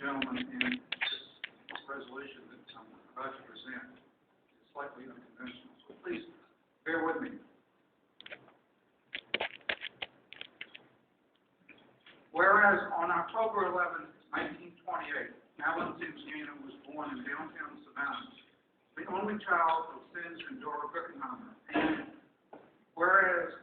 gentlemen, and this resolution that I'm about to present is slightly unconventional, so please bear with me. Whereas on October 11, 1928, Alan Zimsgena was born in downtown Savannah, the only child of Sins and Dora Birkenheimer. And whereas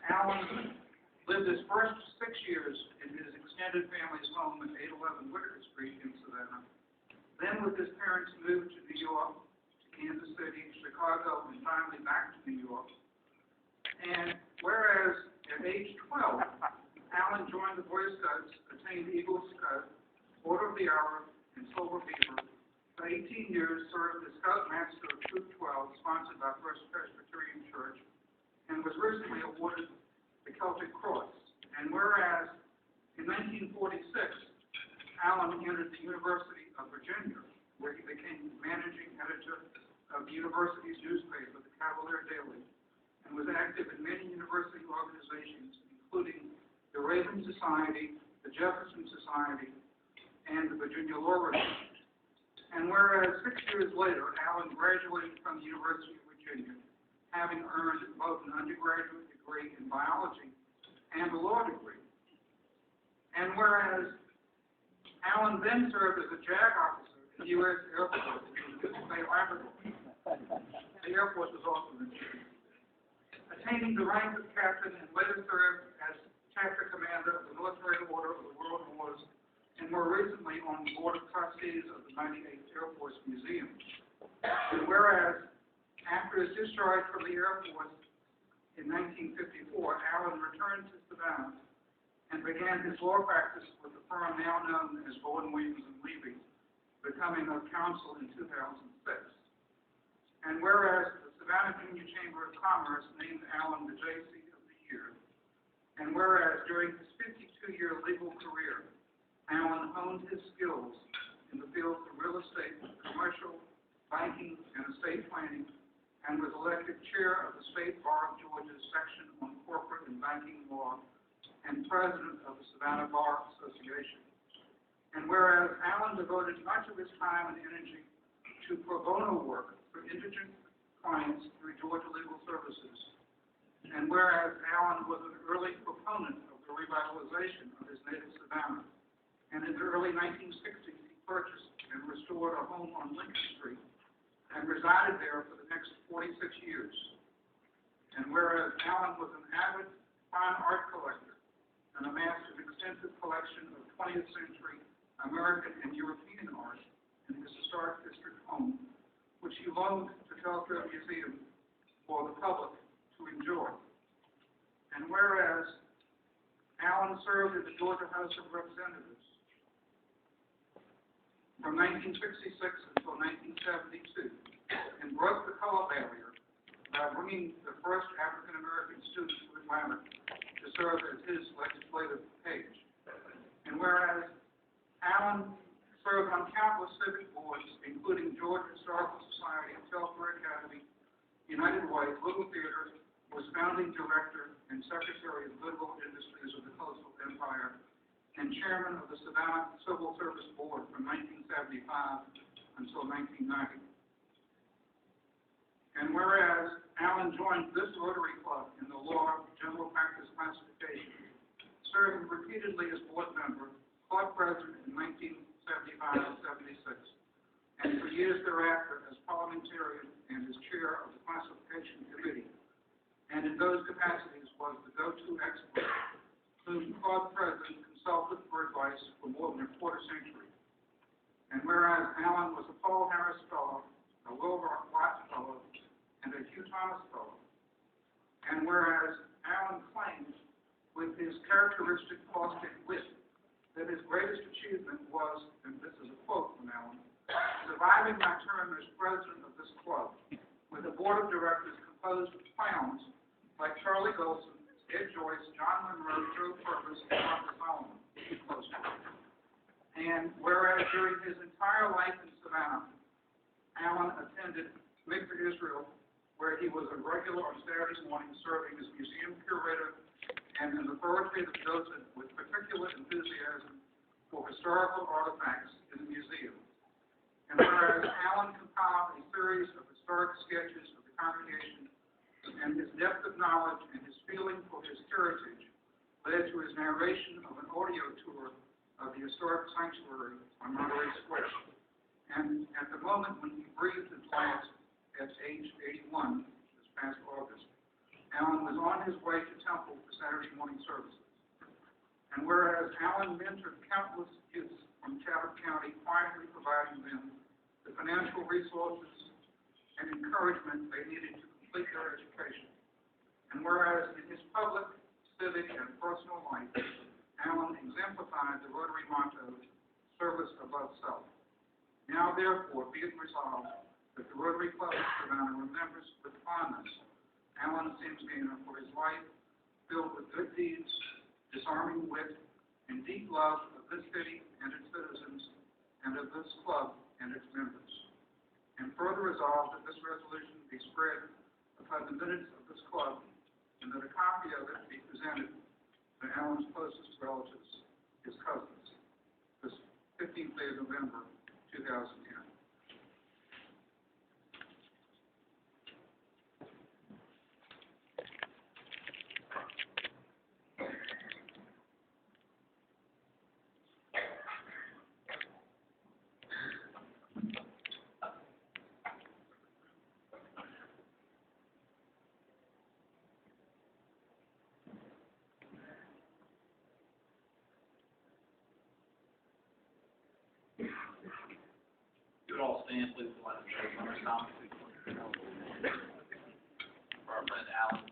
Alan lived his first 6 years in his extended family's home at 811 Whitaker Street in Savannah, then with his parents moved to New York, to Kansas City, Chicago, and finally back to New York. And whereas at age 12, Alan joined the Boy Scouts, attained Eagle Scout, Order of the Hour, and Silver Beaver. For 18 years, served as Scoutmaster of Troop 12, sponsored by First Presbyterian Church, and was recently awarded the Celtic Cross. And whereas in 1946, Alan entered the University of Virginia, where he became managing editor of the university's newspaper, the Cavalier Daily, and was active in many university organizations, including the Raven Society, the Jefferson Society, and the Virginia Law Review. And whereas 6 years later, Alan graduated from the University of Virginia, having earned both an undergraduate degree in biology and a law degree. And whereas Alan then served as a JAG officer in the U.S. Air Force in St. Labrador. The Air Force was also in attaining the rank of captain and later served as chapter commander of the Military Order of the World Wars, and more recently on the Board of Trustees of the 98th Air Force Museum. And whereas after his discharge from the Air Force in 1954, Alan returned to Savannah and began his law practice with the firm now known as Bowen Williams and Levy, becoming a counsel in 2006. And whereas the Savannah Junior Chamber of Commerce named Alan the JC of the Year, and whereas during his 52-year legal career, Alan honed his skills in the fields of real estate, commercial, banking, and estate planning, and was elected chair of the State Bar of Georgia's section on corporate and banking law, and president of the Savannah Bar Association. And whereas Alan devoted much of his time and energy to pro bono work for indigent clients through Georgia Legal Services, and whereas Alan was an early proponent of the revitalization of his native Savannah, and in the early 1960s he purchased and restored a home on Lincoln Street and resided there for the next 46 years. And whereas Alan was an avid fine art collector and amassed an extensive collection of 20th century American and European art in his historic district home, which he loaned to Telfair Museum for the public to enjoy. And whereas Alan served in the Georgia House of Representatives from 1966 until 1972, and broke the color barrier by bringing the first African-American student to Atlanta to serve as his legislative page. And whereas Alan served on countless civic boards, including Georgia Historical Society, Telfair Academy, United Way, Little Theater, was founding director and secretary of Goodwill Industries of the Coastal Empire, and chairman of the Savannah Civil Service Board from 1975 until 1990. And whereas Alan joined this Rotary Club in the law general practice classification, serving repeatedly as board member, club president in 1975-76, and for years thereafter as parliamentarian and as chair of the classification committee, and in those capacities was the go-to expert whom club president consulted for advice for more than a quarter century. And whereas Alan was a Paul Harris Fellow, a Wilbur Watts Fellow, and a Hugh Thomas Fellow, and whereas Alan claims with his characteristic caustic wit that his greatest achievement was, and this is a quote from Alan, surviving my term as president of this club with a board of directors composed of clowns like Charlie Golson, Ed Joyce, John Monroe, Joe Purvis, and Robert Solomon. And whereas during his entire life in Savannah, Alan attended Mikveh Israel, where he was a regular on Saturday morning serving as museum curator and an authoritative docent with particular enthusiasm for historical artifacts in the museum. And whereas Alan compiled a series of historic sketches of the congregation, and his depth of knowledge and his feeling for his heritage led to his narration of an audio tour of the historic sanctuary on Monterey Square. And at the moment when he breathed his last at age 81, this past August, Alan was on his way to Temple for Saturday morning services. And whereas Alan mentored countless youths from Chatham County, quietly providing them the financial resources and encouragement they needed to complete their education. And whereas in his public, civic, and personal life, Alan exemplified the Rotary motto, service above self. Now, therefore, be it resolved that the Rotary Club of Savannah remembers with fondness Alan Sims Gaynor for his life filled with good deeds, disarming wit, and deep love of this city and its citizens, and of this club and its members. And further resolved that this resolution be spread upon the minutes of this club, and that a copy of it be presented to Alan's closest relatives, his cousins, this 15th day of November, 2010. You would all stand, please, for the line of prayer. For our friend Alan